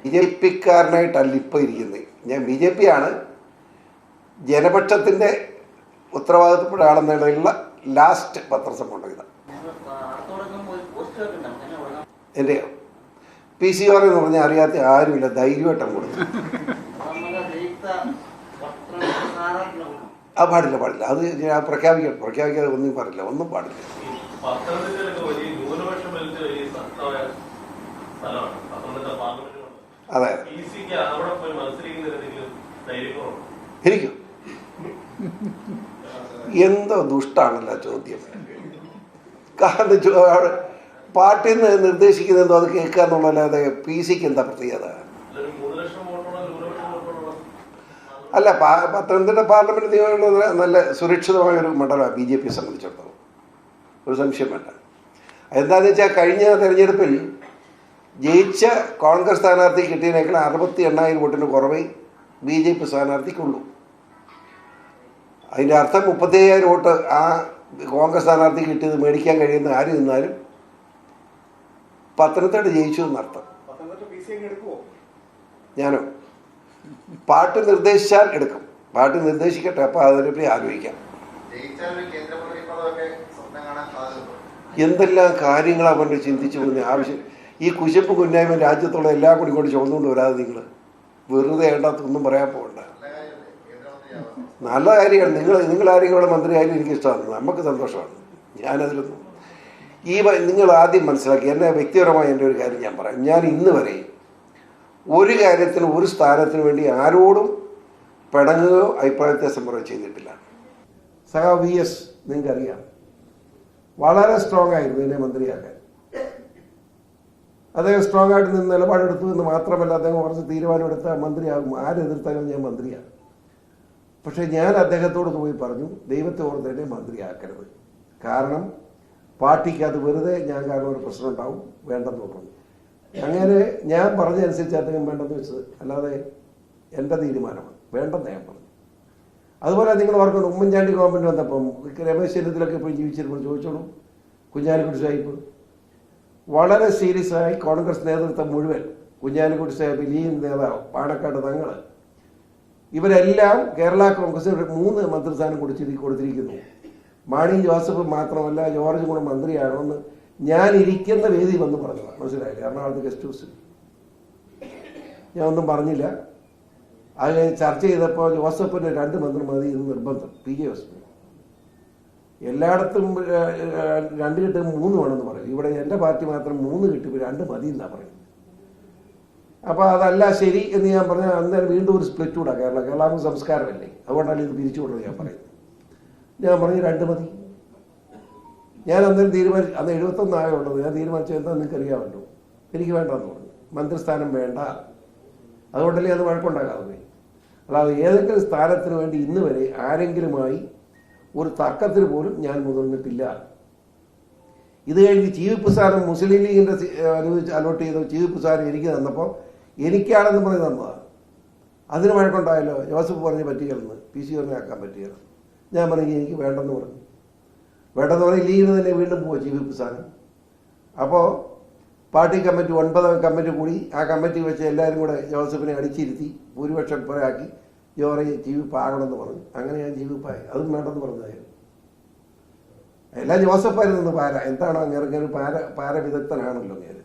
BJP-കാരനായിട്ടല്ല ഇപ്പോൾ ഇരിക്കുന്നത്. ഞാൻ BJP ആണ് ജനപക്ഷത്തിൻ്റെ ഉത്തരവാദിത്തപ്പെട്ട ആളെന്നുള്ള ലാസ്റ്റ് പത്രസമ്മേളനം ഇതാണ്. എൻ്റെയോ PCR എന്ന് പറഞ്ഞാൽ അറിയാത്ത ആരുമില്ല, ധൈര്യമായിട്ടും കൊടുത്തു. പാടില്ല അത് ഞാൻ പ്രഖ്യാപിക്കാതെ ഒന്നും പാടില്ല, ഒന്നും പാടില്ല. അതെ എനിക്കും എന്തോ ദുഷ്ടാണല്ലോ ചോദ്യം. കാരണം പാർട്ടിയിൽ നിന്ന് നിർദ്ദേശിക്കുന്നതോ അത് കേൾക്കുക എന്നുള്ളതല്ലാതെ PC-ക്ക് എന്താ പ്രത്യേകത? അല്ല, പത്തനംതിട്ട പാർലമെന്റ് നിയമങ്ങളുള്ള നല്ല സുരക്ഷിതമായൊരു മണ്ഡലമാണ് BJP സംബന്ധിച്ചിടത്തോളം, ഒരു സംശയം വേണ്ട. എന്താണെന്ന് വെച്ചാൽ കഴിഞ്ഞ തെരഞ്ഞെടുപ്പിൽ ജയിച്ച കോൺഗ്രസ് സ്ഥാനാർത്ഥി കിട്ടിയതിനേക്കാൾ 68,000 വോട്ടിന് കുറവേ BJP സ്ഥാനാർത്ഥിക്കുള്ളൂ. അതിൻ്റെ അർത്ഥം 37,000 വോട്ട് ആ കോൺഗ്രസ് സ്ഥാനാർത്ഥി കിട്ടിയത് മേടിക്കാൻ കഴിയുന്ന ആര് നിന്നാലും പത്തനംതിട്ട ജയിച്ചു എന്നർത്ഥം. ഞാനോ പാർട്ടി നിർദ്ദേശിച്ചാൽ എടുക്കും, പാർട്ടി നിർദ്ദേശിക്കട്ടെ, അപ്പോൾ അതിനെപ്പറ്റി ആലോചിക്കാം. എന്തെല്ലാം കാര്യങ്ങളാണ് അവൻ്റെ ചിന്തിച്ചു പോകുന്ന ആവശ്യം. ഈ കുശപ്പ് കുന്നായ്മ രാജ്യത്തുള്ള എല്ലാം കൂടി കൊണ്ട് ചുമന്നുകൊണ്ട് വരാതെ നിങ്ങൾ വെറുതെ വേണ്ടാത്തൊന്നും പറയാൻ പോകണ്ട. നല്ല കാര്യമാണ്. നിങ്ങൾ ആരെങ്കിലും ഇവിടെ മന്ത്രിയായാലും എനിക്കിഷ്ടമാണ്, നമുക്ക് സന്തോഷമാണ്. ഞാനതിലൊന്നും നിങ്ങൾ ആദ്യം മനസ്സിലാക്കി. എന്നെ വ്യക്തിപരമായ എൻ്റെ ഒരു കാര്യം ഞാൻ പറയാം. ഞാൻ ഇന്ന് വരെ ഒരു കാര്യത്തിന് ഒരു സ്ഥാനത്തിന് വേണ്ടി ആരോടും പിണങ്ങുകയോ അഭിപ്രായ വ്യത്യാസം പറയുകയോ ചെയ്തിട്ടില്ല. സഖാവ് VS നിങ്ങൾക്കറിയാം, വളരെ സ്ട്രോങ് ആയിരുന്നു എന്നെ മന്ത്രിയാക്കാൻ. അദ്ദേഹം സ്ട്രോങ് ആയിട്ട് നിന്ന് നിലപാടെടുത്തു എന്ന് മാത്രമല്ല, അദ്ദേഹം കുറച്ച് തീരുമാനമെടുത്ത മന്ത്രിയാകും. ആരെതിർത്താലും ഞാൻ മന്ത്രിയാണ്. പക്ഷേ ഞാൻ അദ്ദേഹത്തോട് പോയി പറഞ്ഞു, ദൈവത്തെ ഓർത്ത് എന്നെ മന്ത്രിയാക്കരുത്, കാരണം പാർട്ടിക്ക് അത് വെറുതെ ഞാൻ കാരണം ഒരു പ്രശ്നം ഉണ്ടാവും, വേണ്ടെന്ന് പറഞ്ഞു. അങ്ങനെ ഞാൻ പറഞ്ഞതനുസരിച്ച് അദ്ദേഹം വേണ്ടെന്ന് വെച്ചത്, അല്ലാതെ എൻ്റെ തീരുമാനമാണ്, വേണ്ടെന്ന് ഞാൻ പറഞ്ഞു. അതുപോലെ നിങ്ങൾ ഓർക്കണം, ഉമ്മൻചാണ്ടി ഗവൺമെൻറ് വന്നപ്പം രമേശ് ചെന്നിത്തലൊക്കെ ഇപ്പോൾ ജീവിച്ചിരുമ്പോൾ ചോദിച്ചോളൂ, കുഞ്ഞാലിക്കുട്ടി സാഹിബ് വളരെ സീരിയസ് ആയി കോൺഗ്രസ് നേതൃത്വം മുഴുവൻ, കുഞ്ഞാലിക്കുട്ടി സാഹിബ്, ലീഗ് നേതാവ് പാണക്കാട് തങ്ങൾ, ഇവരെല്ലാം കേരള കോൺഗ്രസ് 3 മന്ത്രിസ്ഥാനം കൊടുത്തിരിക്കുന്നു. മാണി ജോസഫ് മാത്രമല്ല, ജോർജ് കൂടെ മന്ത്രിയാണോന്ന് ഞാൻ ഇരിക്കുന്ന വേദി വന്ന് പറഞ്ഞതാണ്. മനസ്സിലായില്ലേ? എറണാകുളത്ത് ഗസ്റ്റ് ഹൗസിൽ ഞാൻ ഒന്നും പറഞ്ഞില്ല. അത് ചർച്ച ചെയ്തപ്പോൾ ജോസഫിന് 2 മന്ത്രി മതി എന്ന് നിർബന്ധം. PJ ജോസഫ് എല്ലായിടത്തും 2 കിട്ടും 3 വേണമെന്ന് പറയും. ഇവിടെ എൻ്റെ പാർട്ടി മാത്രം 3 കിട്ടും, 2 മതി എന്നാണ് പറയുന്നത്. അപ്പോൾ അതല്ല ശരി എന്ന് ഞാൻ പറഞ്ഞാൽ അന്നേരം വീണ്ടും ഒരു സ്പ്ലിറ്റ് കൂടാ. കേരള സംസ്കാരമല്ലേ, അതുകൊണ്ടല്ല ഇത് പിരിച്ചു കൊടുക്കുന്നത്. ഞാൻ പറഞ്ഞു 2 മതി. ഞാൻ അന്നേരം തീരുമാനിച്ചു, അന്ന് 71 ആയുള്ളത്. ഞാൻ തീരുമാനിച്ചു, എന്താ നിങ്ങൾക്ക് അറിയാമല്ലോ, എനിക്ക് വേണ്ടെന്ന് പറഞ്ഞു. മന്ത്രിസ്ഥാനം വേണ്ട, അതുകൊണ്ടല്ലേ അത് വഴക്കുണ്ടാകാതെ. അല്ലാതെ ഏതെങ്കിലും സ്ഥാനത്തിന് വേണ്ടി ഇന്ന് വരെ ആരെങ്കിലുമായി ഒരു തർക്കത്തിന് പോലും ഞാൻ മുതിർന്നിട്ടില്ല. ഇത് കഴിഞ്ഞ് ചീഫ് വിപ്പ് സ്ഥാനം മുസ്ലിം ലീഗിൻ്റെ അലോട്ട് ചെയ്ത ചീഫ് വിപ്പ് സ്ഥാനം എനിക്ക് തന്നപ്പോൾ എനിക്കാണെന്ന് പറഞ്ഞ് തന്നതാണ്. അതിന് വഴക്കുണ്ടായല്ലോ. ജോസഫ് പറഞ്ഞ് പറ്റുകയെന്ന്, PC ആക്കാൻ പറ്റുകയെന്ന്. ഞാൻ പറഞ്ഞു എനിക്ക് വേണ്ടെന്ന് പറഞ്ഞു. വേണ്ടെന്ന് പറഞ്ഞ് ലീഗിന് തന്നെ വീണ്ടും പോവുക ചീഫ് വിപ്പ് സ്ഥാനം. അപ്പോൾ പാർട്ടി കമ്മിറ്റി 9 കമ്മിറ്റി കൂടി, ആ കമ്മിറ്റി വെച്ച് എല്ലാവരും കൂടെ ജോസഫിനെ അടിച്ചിരുത്തി ഭൂരിപക്ഷം പോരാക്കി ജോറി ചീഫ് വിപ്പ് ആകണമെന്ന് പറഞ്ഞു. അങ്ങനെ ഞാൻ ചീഫ് വിപ്പായി. അതും വേണ്ടെന്ന് പറഞ്ഞതായിരുന്നു. എല്ലാം ജോസഫായിരുന്നു പാര. എന്താണോ അങ്ങനെ പാര വിദഗ്ധനാണല്ലോ അങ്ങനെ.